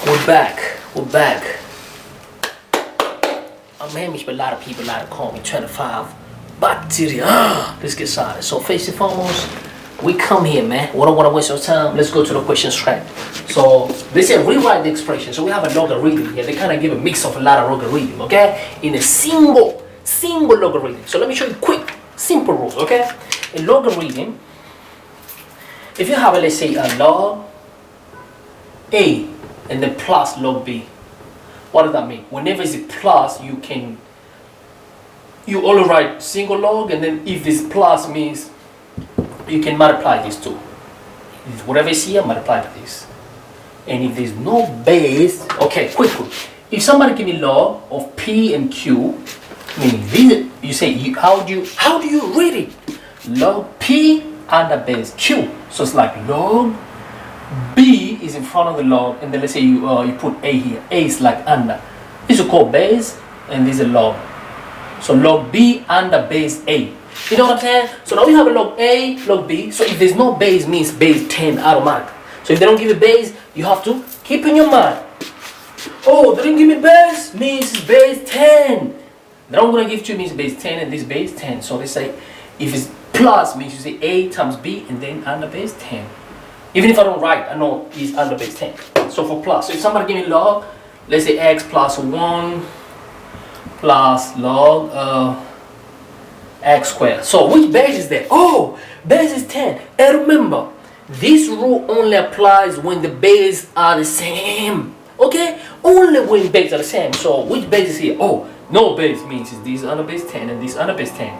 We're back. We're back. I'm Hamish, but a lot of people like to call me 25 bacteria. Let's get started. So first and foremost, we come here, man. We don't want to waste your time. Let's go to the question straight. So they said rewrite the expression. So we have a logarithm here. They kind of give a mix of a lot of logarithm, okay? In a single logarithm. So let me show you quick, simple rules, okay? A logarithm, if you have, let's say, a log A and then plus log B, what does that mean? Whenever it's a plus, you only write single log, and then if this plus means you can multiply these two. If whatever is here, multiply by this. And if there's no base, okay, quickly. If somebody give me log of P and Q, meaning this, you say, how do you read it? Log P under base Q. So it's like log B is in front of the log, and then let's say you put A here. A is like under. This is called base, and this is a log. So log B under base A. You know what I'm saying? So now we have a log A, log B. So if there's no base, means base 10 automatic. So if they don't give you base, you have to keep in your mind. Oh, they didn't give me base, means it's base 10. They're not gonna give to you means base 10 and this base 10. So they say if it's plus, means you say A times B and then under base 10. Even if I don't write, I know it's under base 10. So for plus, so if somebody give me log, let's say x plus 1 plus log x squared. So which base is that? Oh, base is 10. And remember, this rule only applies when the bases are the same. Okay? Only when bases are the same. So which base is here? Oh, no base means this under base 10 and this under base 10.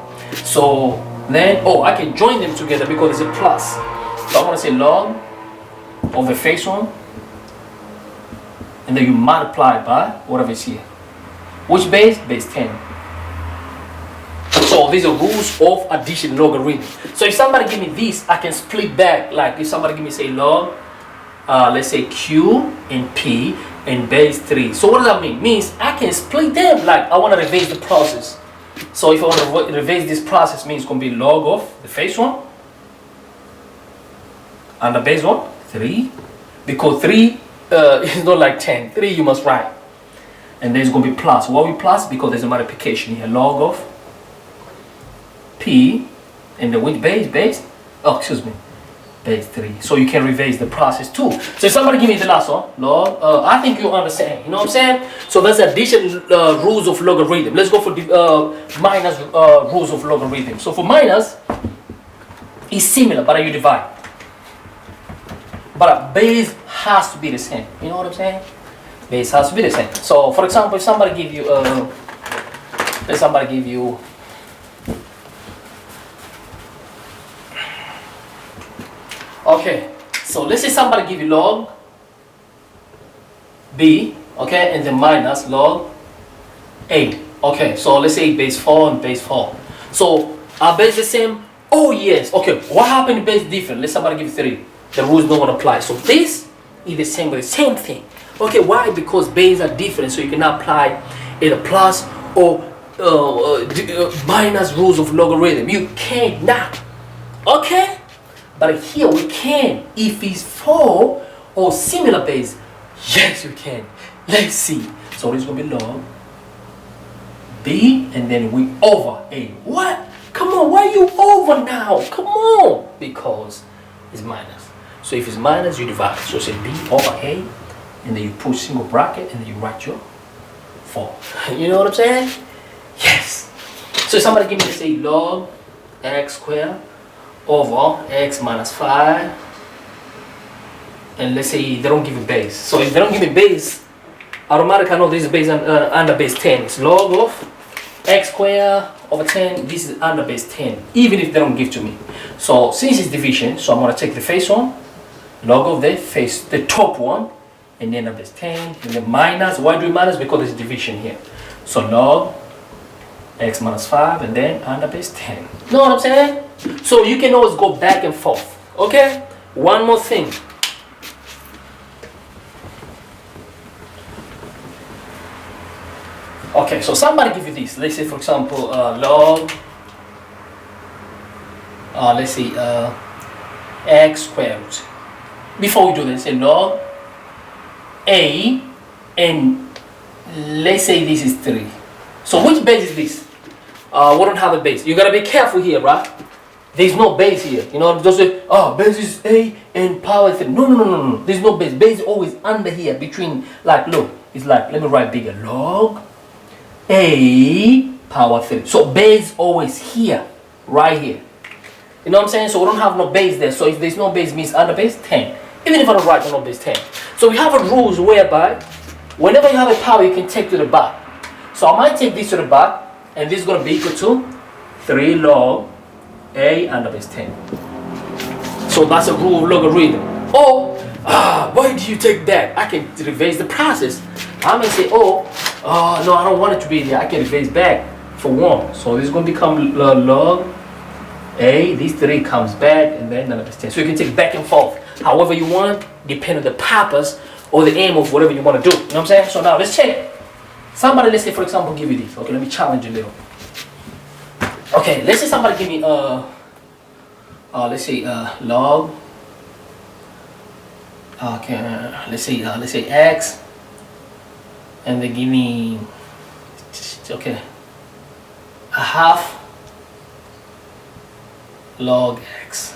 So then, oh, I can join them together because it's a plus. So I want to say log of the face one, and then you multiply by whatever is here. Which base? Base 10. So these are rules of addition logarithm. So if somebody give me this, I can split back. Like if somebody give me say log, let's say Q and P and base 3. So what does that mean? Means I can split them. Like I want to reverse the process. So if I want to reverse this process, means it's going to be log of the face one and the base one, 3. Because 3 is not like 10. 3 you must write. And there's going to be plus. Why we plus? Because there's a multiplication here. Log of P and the which base? Base? Oh, excuse me. Base 3. So you can reverse the process too. So if somebody give me the last one, log, I think you understand. You know what I'm saying? So that's addition rules of logarithm. Let's go for the minus rules of logarithm. So for minus, it's similar, but you divide. But base has to be the same. You know what I'm saying? Base has to be the same. So for example, if somebody give you, let somebody give you, okay, so let's say somebody give you log B, okay, and then minus log A. Okay, so let's say base 4 and base 4. So are base the same? Oh yes. Okay, what happened if base different? Let somebody give 3. The rules don't apply. So this is the same with the same thing. Okay, why? Because bases are different, so you cannot apply either plus or minus rules of logarithm. You cannot. Okay? But here we can. If it's 4 or similar base, yes you can. Let's see. So this is going to be log B and then we over A. What? Come on, why are you over now? Come on. Because it's minus. So if it's minus, you divide. So say B over A, and then you put single bracket, and then you write your 4. You know what I'm saying? Yes. So somebody give me, say, log x squared over x minus 5. And let's say they don't give a base. So if they don't give me base, automatically I know this is base under base 10. It's log of x squared over 10. This is under base 10, even if they don't give to me. So since it's division, so I'm going to take the face one, log of the face, the top one, and then of this 10, and then minus. Why do we minus? Because there's division here. So log x minus 5, and then under base 10. Know what I'm saying? So you can always go back and forth. Okay? One more thing. Okay, so somebody give you this. Let's say, for example, log, let's say, x squared root. Before we do this, say log a, and let's say this is 3. So which base is this? We don't have a base. You gotta be careful here, right? There's no base here. You know, just say, oh, base is a and power 3. No. There's no base. Base is always under here between, like, look, it's like, let me write bigger. Log a power 3. So base always here, right here. You know what I'm saying? So we don't have no base there. So if there's no base, means under base 10. Even if I don't write no base 10. So we have a rules whereby whenever you have a power, you can take to the back. So I might take this to the back, and this is going to be equal to 3 log a under base 10. So that's a rule of logarithm. Or, why do you take that? I can reverse the process. I may say, no, I don't want it to be there. I can reverse back for 1. So this is going to become log a. This 3 comes back, and then under base 10. So you can take back and forth however you want, depending on the purpose or the aim of whatever you want to do. You know what I'm saying? So now let's check. Somebody, let's say, for example, give you this. Okay, let me challenge you a little. Okay, let's say somebody give me let's say log. Okay, let's say x, and they give me a half log x.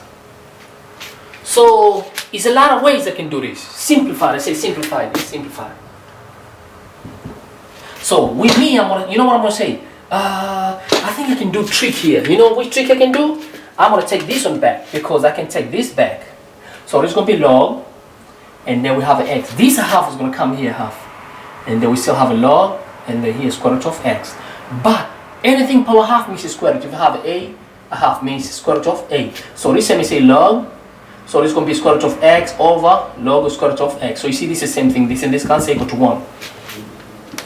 So it's a lot of ways I can do this. Simplify. Let's say simplify this. Simplify. So with me, you know what I'm gonna say? I think I can do trick here. You know which trick I can do? I'm gonna take this one back because I can take this back. So this is gonna be log, and then we have an x. This half is gonna come here half, and then we still have a log, and then here square root of x. But anything power half means square root. If you have a half means square root of a. So this let me say log. So this is gonna be square root of x over log of square root of x. So you see this is the same thing. This and this cancel equal to 1.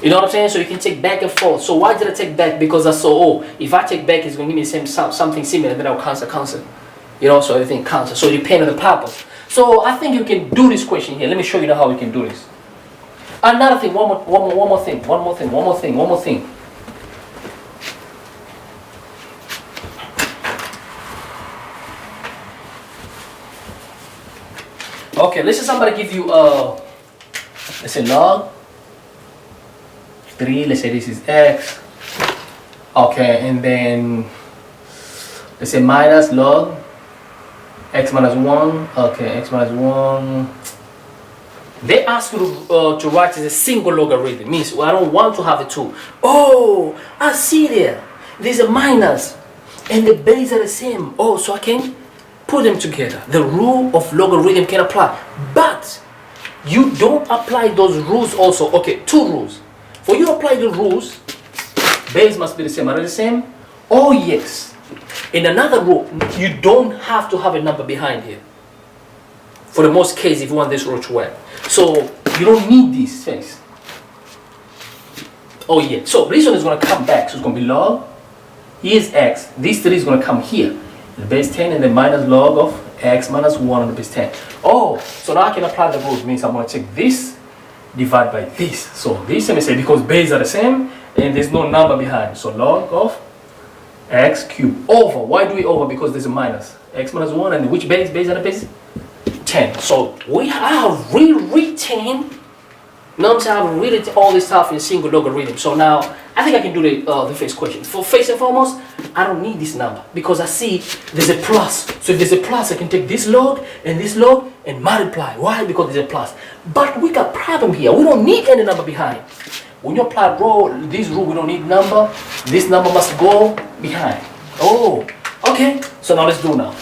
You know what I'm saying? So you can take back and forth. So why did I take back? Because I saw, if I take back, it's going to give me the same something similar. Then I'll cancel. You know, so everything cancel. So it depends on the purpose. So I think you can do this question here. Let me show you how we can do this. Another thing, one more thing. Okay, let's say somebody give you let's say log 3, let's say this is x. Okay, and then let's say minus log x minus 1. Okay, x minus 1. They ask you to write as a single logarithm. Means I don't want to have a 2. Oh, I see there. There's a minus, and the base are the same. Oh, so I can put them together. The rule of logarithm can apply, but you don't apply those rules also. Okay, 2 rules. For you to apply the rules, base must be the same. Are they the same? Oh yes. In another rule, you don't have to have a number behind here. For the most case, if you want this rule to work. So you don't need this space. Oh yeah. So this one is going to come back. So it's going to be log. Here's x. This 3 is going to come here. The base 10 and then minus log of x minus 1 on the base 10. Oh, so now I can apply the rules. Means I'm going to take this divide by this. So this, let me say, because base are the same and there's no number behind. So log of x cubed over. Why do we over? Because there's a minus. X minus 1, and which base? Base are the base? 10. So we have rewritten, you know what I'm saying? I've rewritten all this stuff in single logarithm. So now I think I can do the first question. For first and foremost, I don't need this number because I see there's a plus. So if there's a plus, I can take this log and multiply. Why? Because there's a plus. But we got problem here. We don't need any number behind. When you apply this rule, we don't need number. This number must go behind. Oh, okay. So now let's do now.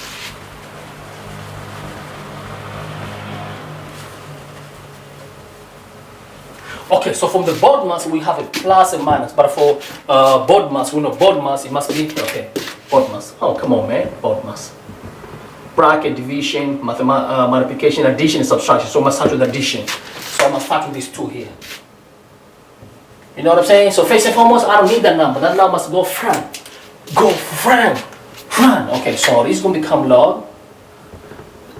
Okay, so from the board mass we have a plus and minus, but for board mass, we know board mass, it must be, okay, board mass. Oh, come on, man, board mass. Bracket, division, multiplication, addition, and subtraction. So I must start with addition. So I must start with these 2 here. You know what I'm saying? So first and foremost, I don't need that number. That number must go front. Go front. Okay, so this is going to become log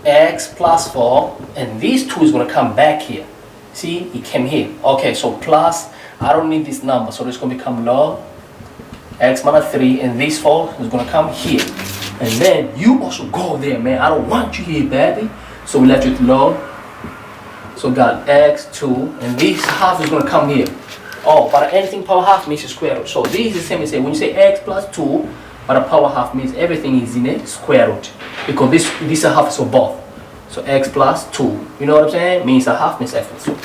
x plus 4, and these 2 is going to come back here. See, it came here. Okay, so plus, I don't need this number, so it's going to become log x minus 3, and this 4 is going to come here. And then you also go there, man. I don't want you here, baby. So we left with log So we got x2, and this half is going to come here. Oh, but anything power half means a square root. So this is the same as say when you say x plus 2, but a power half means everything is in a square root. Because this is a half is for both. So x plus 2. You know what I'm saying? Means a half means f plus 2.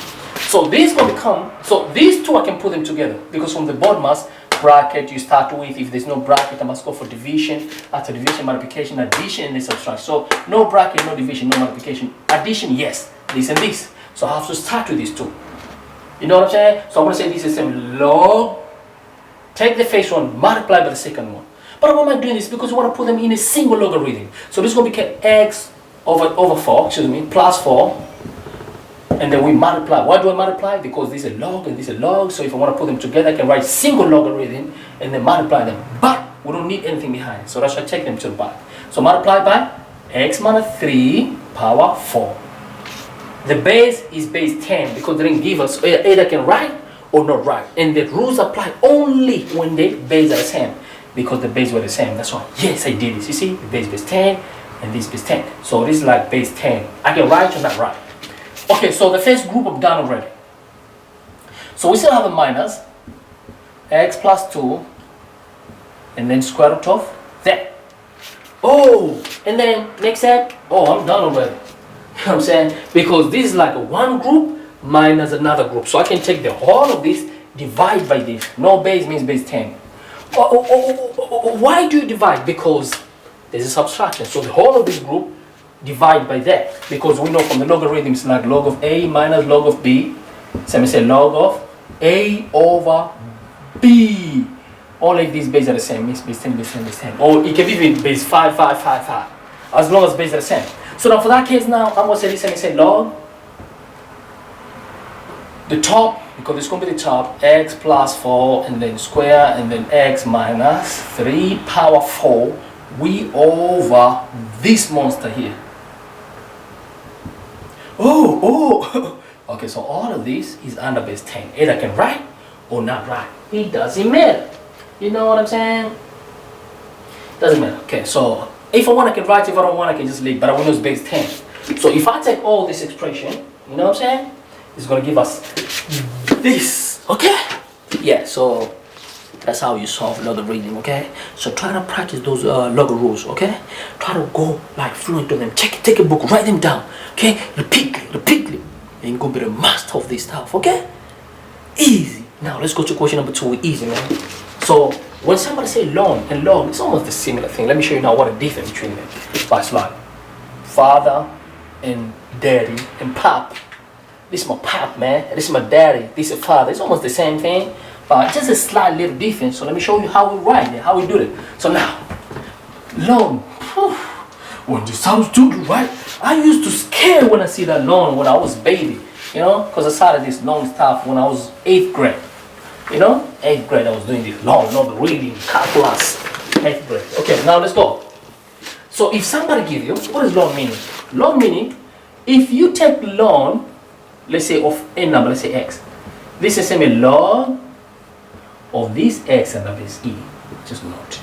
So this will become, so these two I can put them together. Because from the BODMAS bracket you start with, if there's no bracket I must go for division. After division, multiplication, addition, and then subtraction. So no bracket, no division, no multiplication. Addition, yes. This and this. So I have to start with these two. You know what I'm saying? So I'm going to say this is the same log. Take the first one, multiply by the second one. But why am I doing this? Because we want to put them in a single logarithm. So this is going to become x over 4, excuse me, plus 4. And then we multiply. Why do I multiply? Because this is a log and this is a log. So if I want to put them together, I can write single logarithm and then multiply them. But we don't need anything behind. So that's why I take them to the back. So multiply by x minus 3 power 4. The base is base 10 because they didn't give us either can write or not write. And the rules apply only when the base are the same. Because the base were the same. That's why, yes, I did this. You see, the base 10 and this base 10. So this is like base 10. I can write or not write. Okay, so the first group I'm done already. So we still have a minus x plus 2 and then square root of that. Oh, and then next step, oh, I'm done already. You know what I'm saying? Because this is like a one group minus another group. So I can take the whole of this, divide by this. No base means base 10. Why do you divide? Because there's a subtraction. So the whole of this group divide by that. Because we know from the logarithms like log of a minus log of b. So we say log of a over b. All of these bases are the same. Means base 10, base 10, base 10. Or it can be base 5, 5, 5, 5. As long as bases are the same. So now for that case now, I'm going to say this and say log. The top, because it's going to be the top, x plus 4 and then square and then x minus 3 power 4. We over this monster here. Oh. Okay, so all of this is under base 10. Either I can write or not write. It doesn't matter. You know what I'm saying? Doesn't matter. Okay, so if I want I can write, if I don't want I can just leave. But I want to use base 10. So if I take all this expression, you know what I'm saying? It's going to give us this. Okay? Yeah, so that's how you solve logarithm, okay? So try to practice those log rules, okay? Try to go like fluent to them. Take a book, write them down, okay? Repeatedly. And you're going to be the master of this stuff, okay? Easy. Now let's go to question number 2. Easy, man. So when somebody say log and log, it's almost the similar thing. Let me show you now what the difference between them. But it's like father and daddy and pop. This is my pop, man. This is my daddy. This is father. It's almost the same thing. But just a slight little difference. So let me show you how we write it, how we do it. So now, long. When this sounds too good, right? I used to scare when I see that long when I was baby. You know, because I started this long stuff when I was 8th grade. You know, 8th grade I was doing this long reading, calculus. 8th grade. Okay, now let's go. So if somebody give you, what is long meaning? Long meaning, if you take long, let's say of a number, let's say x. This is a log of this x and of this e. Just note.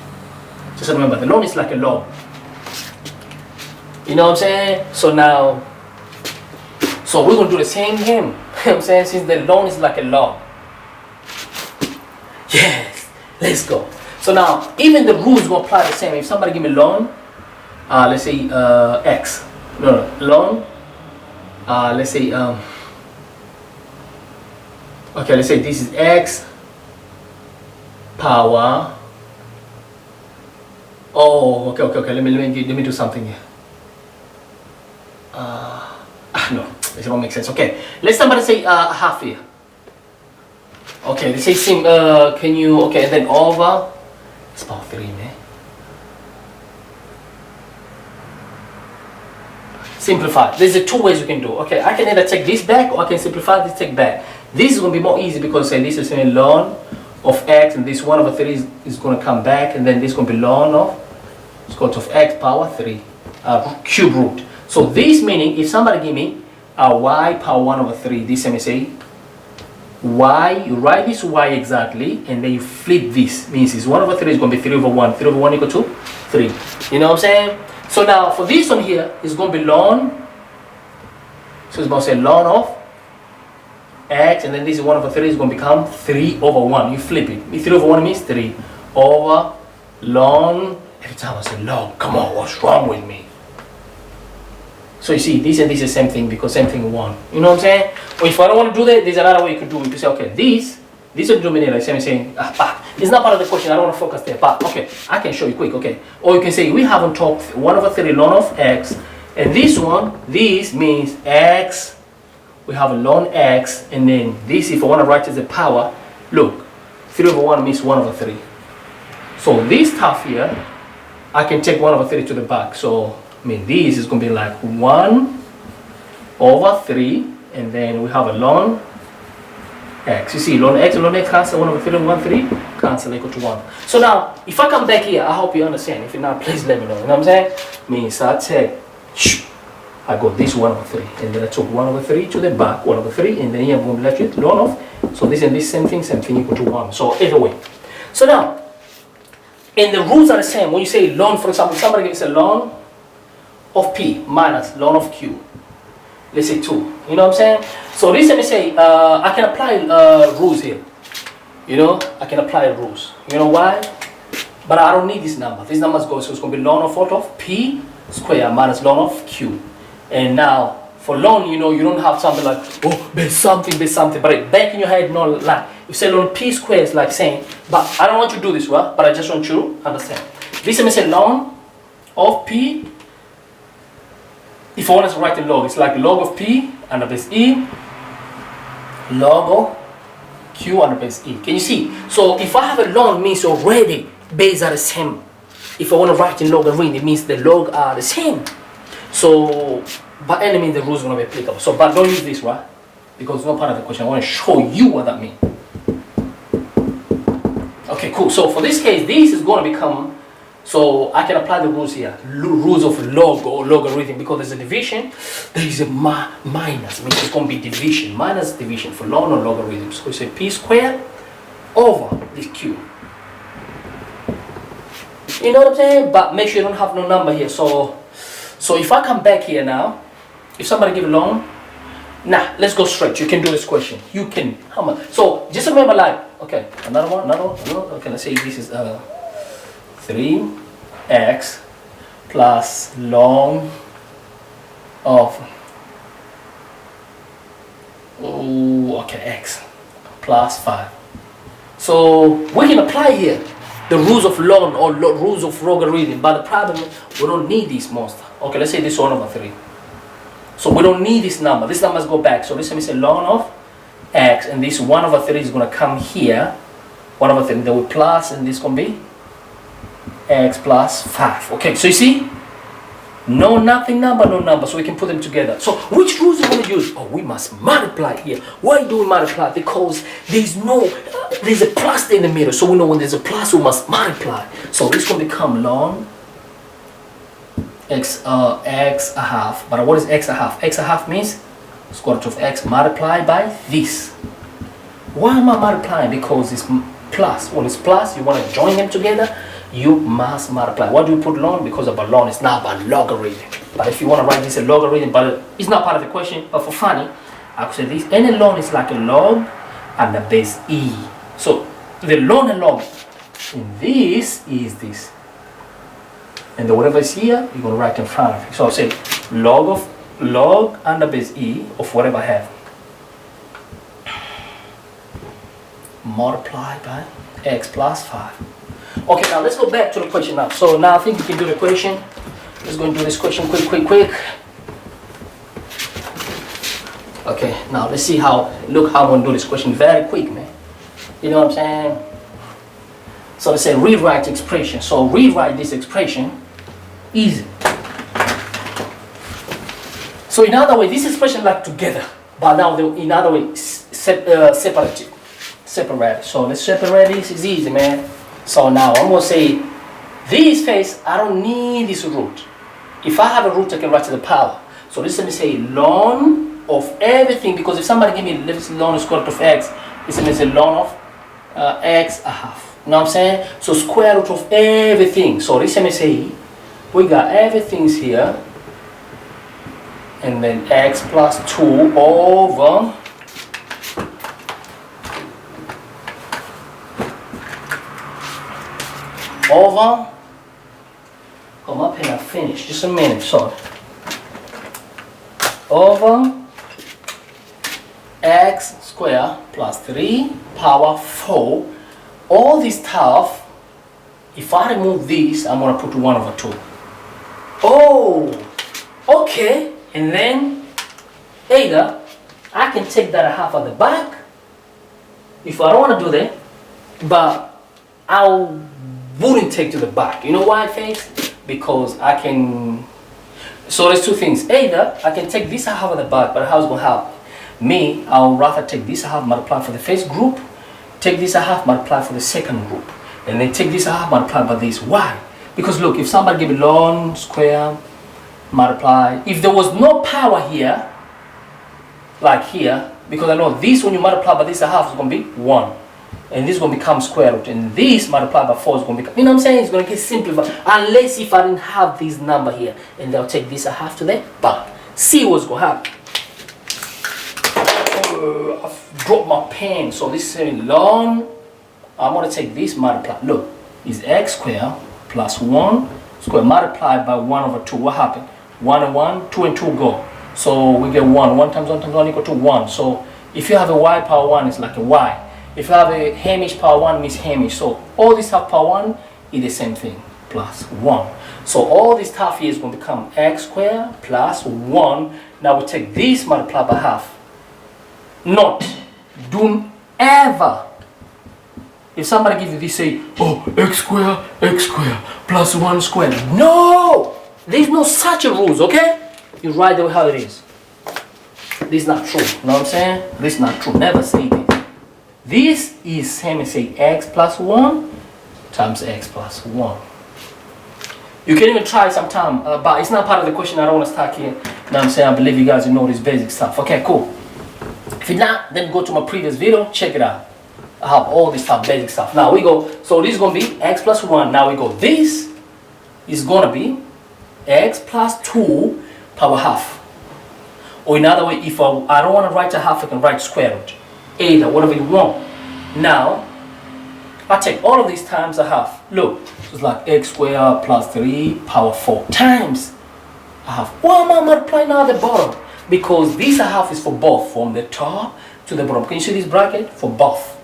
Just remember, the log is like a log. You know what I'm saying? So now, so we're going to do the same here. You know what I'm saying? Since the log is like a log. Yes, let's go. So now, even the rules going to apply the same. If somebody give me log, let's say x. No, log, let's say, okay, let's say this is x power. Oh, okay. Let me do something here. No, this won't make sense. Okay, let somebody say half here. Okay, let's say can you? Okay, and then over. It's about 3, man. Simplify. There's 2 ways you can do. Okay, I can either take this back or I can simplify this, take back. This is going to be more easy because say this is a ln of x and this 1 over 3 is going to come back and then this is going to be ln of square root of x power 3 cube root. So this meaning if somebody give me a y power 1 over 3, this let me say y, you write this y exactly and then you flip this. Means it's 1 over 3 is going to be 3 over 1. 3 over 1 equal to 3. You know what I'm saying? So now for this one here, it's going to be ln So it's going to say ln of x, and then this is 1 over 3 is going to become 3 over 1. You flip it. 3 over 1 means 3 over ln. Every time I say log, come on, what's wrong with me? So you see, this and this is the same thing because same thing 1. You know what I'm saying? Or if I don't want to do that, there's another way you could do it. You could say, okay, this is the denominator. Same saying, it's not part of the question. I don't want to focus there. But okay, I can show you quick. Okay, or you can say we have on top 1 over 3 ln of x, and this one, this means x. We have a ln x, and then this, if I want to write as a power, look, 3 over 1 means 1 over 3. So this stuff here, I can take 1 over 3 to the back. So I mean, this is going to be like 1 over 3, and then we have a ln x. You see, ln x cancel, 1 over 3 and 1, 3, cancel, equal to 1. So now, if I come back here, I hope you understand. If you're not, please let me know. You know what I'm saying? Means I take, I got this 1 over 3, and then I took 1 over 3 to the back, 1 over 3, and then here I'm going to be left with ln of. So this and this same thing equal to 1. So either way. So now, and the rules are the same. When you say ln, for example, somebody gives a ln of p minus ln of q. Let's say 2. You know what I'm saying? So this, let me say, I can apply rules here. You know, I can apply rules. You know why? But I don't need this number. This number goes, so it's going to be ln of what of p square minus ln of q. And now, for ln, you know, you don't have something like, oh, there's something. But back in your head, no, like, you say ln p square is like saying, but I don't want you to do this, right? But I just want you to understand. This, let me say, ln of p. If I want to write a log, it's like log of p under base e, log of q under base e. Can you see? So if I have a log, means already base are the same. If I want to write in logarithm, it means the log are the same. So by any means, the rules are going to be applicable. So, but don't use this, right? Because it's not part of the question. I want to show you what that means. Okay, cool. So for this case, this is going to become. So I can apply the rules here, rules of log or logarithm, because there's a division, there is a minus, means it's going to be division, minus division for ln or logarithm. So we say p squared over this q. You know what I'm saying? But make sure you don't have no number here. So if I come back here now, if somebody give a ln, nah, let's go straight. You can do this question. You can, how much? So just remember, like, okay, another one. Okay, let's say this is 3x plus ln of x plus 5. So we can apply here the rules of ln or rules of logarithm, but the problem is we don't need this monster. Okay, let's say this 1 over 3. So we don't need this number. This number must go back. So let's say ln of x, and this 1 over 3 is going to come here. 1 over 3, then we plus, and this is going to be x plus 5. Okay, so you see, no nothing number, no number, so we can put them together. So which rules do we want to use? Oh, we must multiply here. Why do we multiply? Because there's a plus in the middle, so we know when there's a plus we must multiply. So this will become ln x a half. But what is x a half? X a half means square root of x multiplied by this. Why am I multiplying? Because it's plus. When it's plus, you want to join them together, you must multiply. Why do we put ln? Because of a ln, it's not about logarithm. But if you want to write this a logarithm, but it's not part of the question, but for funny, I could say this. Any ln is like a log and the base e. So the ln and log, and this is this. And the whatever is here, you're going to write in front of it. So I'll say log and the base e of whatever I have. Multiplied by x plus 5. Okay, now let's go back to the question now. So now I think we can do the question. Let's go and do this question quick. Okay, now let's see how I'm going to do this question very quick, man. You know what I'm saying? So let's say rewrite expression. So rewrite this expression easy. So in other way, this expression like together, but now in other way separate. So let's separate this. It's easy, man. So now I'm going to say this face, I don't need this root. If I have a root, I can write to the power. So this, let me say ln of everything, because if somebody give me ln square root of x, this let me say ln of x a half. You know what I'm saying? So square root of everything. So this let me say we got everything's here, and then x plus 2 over come up here and finish, just a minute, sorry, over x squared plus 3 power 4. All this stuff, if I remove this, I'm going to put 1 over 2. Oh, okay. And then either I can take that half at the back if I don't want to do that, but I wouldn't take to the back. You know why, face? Because I can. So there's two things. Either I can take this half at the back, but how's it going to help me? I'll rather take this half, multiply for the first group, take this half, multiply for the second group, and then take this half, multiply by this. Why? Because look, if somebody give me ln square multiply, if there was no power here, like here, because I know this when you multiply by this half is going to be 1, and this is going to become square root, and this multiplied by 4 is going to become, you know what I'm saying, it's going to get simplified, unless if I didn't have this number here, and they'll take this half to the back. See what's going to happen. I've dropped my pen, so this is saying ln, I'm going to take this multiply, look, is x squared plus 1 squared multiplied by 1 over 2. What happened? 1 and 1, 2 and 2 go. So we get 1. 1 times 1 times 1 equal to 1. So if you have a y power 1, it's like a y. If you have a Hamish power 1, means Hamish. So all this half power 1 is the same thing, plus 1. So all this half here is going to become x squared plus 1. Now we take this multiplied by half. Not, don't ever, if somebody gives you this, say, oh, x squared plus 1 squared. No! There's no such a rules, okay? You write it how it is. This is not true. You know what I'm saying? This is not true. Never say this. This is same as say x plus 1 times x plus 1. You can even try sometime, but it's not part of the question. I don't want to start here. You know what I'm saying? I believe you guys know this basic stuff. Okay, cool. If you're not, then go to my previous video, check it out. I have all this stuff, basic stuff. Now we go, so this is going to be x plus 1. Now we go, this is going to be x plus 2 power half. Or in other way, if I don't want to write a half, I can write square root. Either, whatever you want. Now, I take all of these times a half. Look, it's like x squared plus 3 power 4 times a half. Why am I multiplying now at the bottom? Because this a half is for both, from the top to the bottom. Can you see this bracket? For both.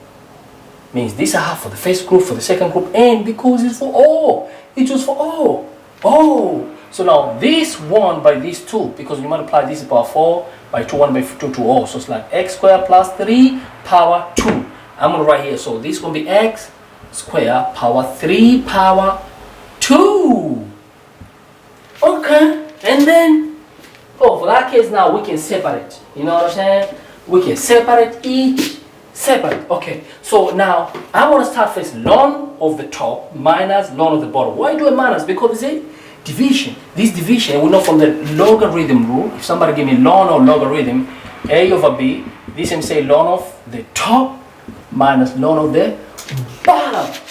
Means this a half for the first group, for the second group, and because it's for all. It's just for all. Oh. So now this 1 by this 2, because you multiply this power 4 by 2, 1 by 2 to all. So it's like x squared plus 3 power 2. I'm going to write here. So this is going to be x squared power 3 power 2. Okay. And then, oh, for that case now we can separate. You know what I'm saying? We can separate each. Separate. Okay. So now I want to start first ln of the top minus ln of the bottom. Why do a minus? Because it's a division. This division, we know from the logarithm rule, if somebody give me ln or logarithm, a over b, this can say ln of the top minus ln of the bottom.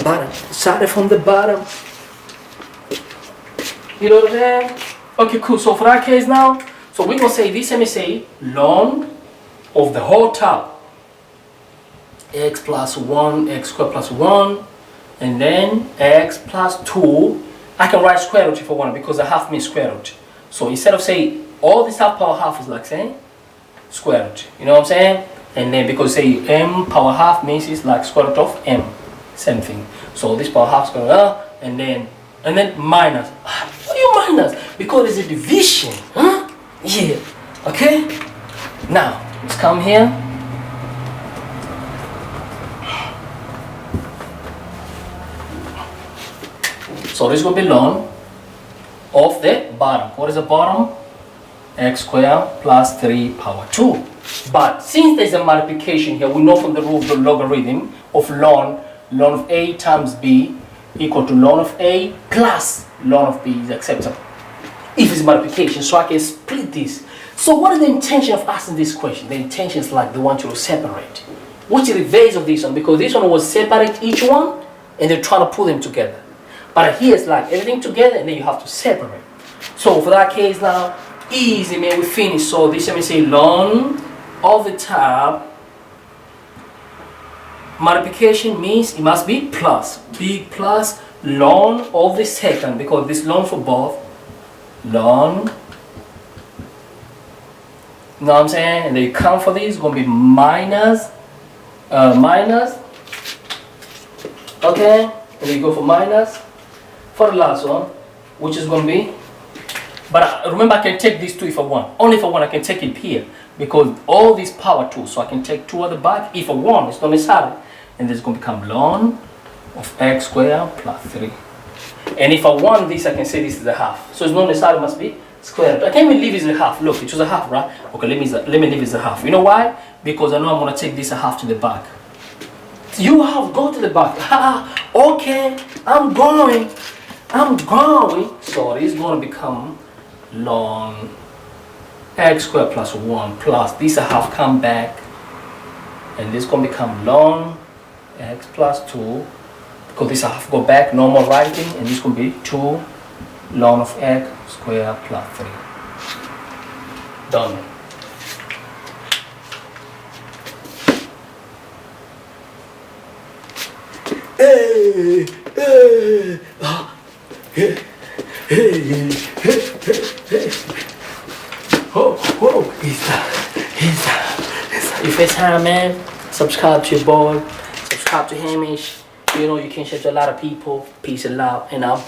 Bottom. Started from the bottom. You know what I'm saying? Okay, cool. So for that case now, so we're going to say this, let me say ln of the whole top. X plus 1, x squared plus 1. And then x plus 2, I can write square root if I want because the half means square root. So instead of saying all this half power half is like saying square root. You know what I'm saying? And then because say m power half means it's like square root of m. Same thing. So this power half is going to and then minus. Why you minus? Because it's a division. Huh? Yeah. Okay? Now, let's come here. So this will be ln of the bottom. What is the bottom? X squared plus 3 power 2. But since there's a multiplication here, we know from the rule of the logarithm of ln of a times b equal to ln of a plus ln of b is acceptable. If it's multiplication, so I can split this. So what is the intention of asking this question? The intention is like they want you to separate. What's the reverse of this one? Because this one was separate each one and they're trying to put them together. But here it's like everything together and then you have to separate. So for that case now, easy man, we finish. So this let me say ln of the top. Multiplication means it must be plus. Big plus ln of the second, because this ln for both. Ln. You know what I'm saying? And then you count for this, it's gonna be minus. Okay? And then you go for minus for the last one, which is gonna be. But remember, I can take these two if I want. Only if I want, I can take it here. Because all these power 2, so I can take 2 at the back. If I want, it's not necessary. And this is going to become ln of x squared plus 3. And if I want this, I can say this is a half. So it's not necessary, it must be squared. I can't even leave it as a half. Look, it was a half, right? Okay, let me leave it as a half. You know why? Because I know I'm going to take this a half to the back. You have go to the back. Okay, I'm going. So this is going to become ln x squared plus 1 plus this a half come back, and this is going to become ln x plus 2, because this a half go back, normal writing, and this is going to be 2 ln of x squared plus 3. Done. If it's time, man, subscribe to your boy, subscribe to Hamish. You know you can share to a lot of people. Peace and love, and out.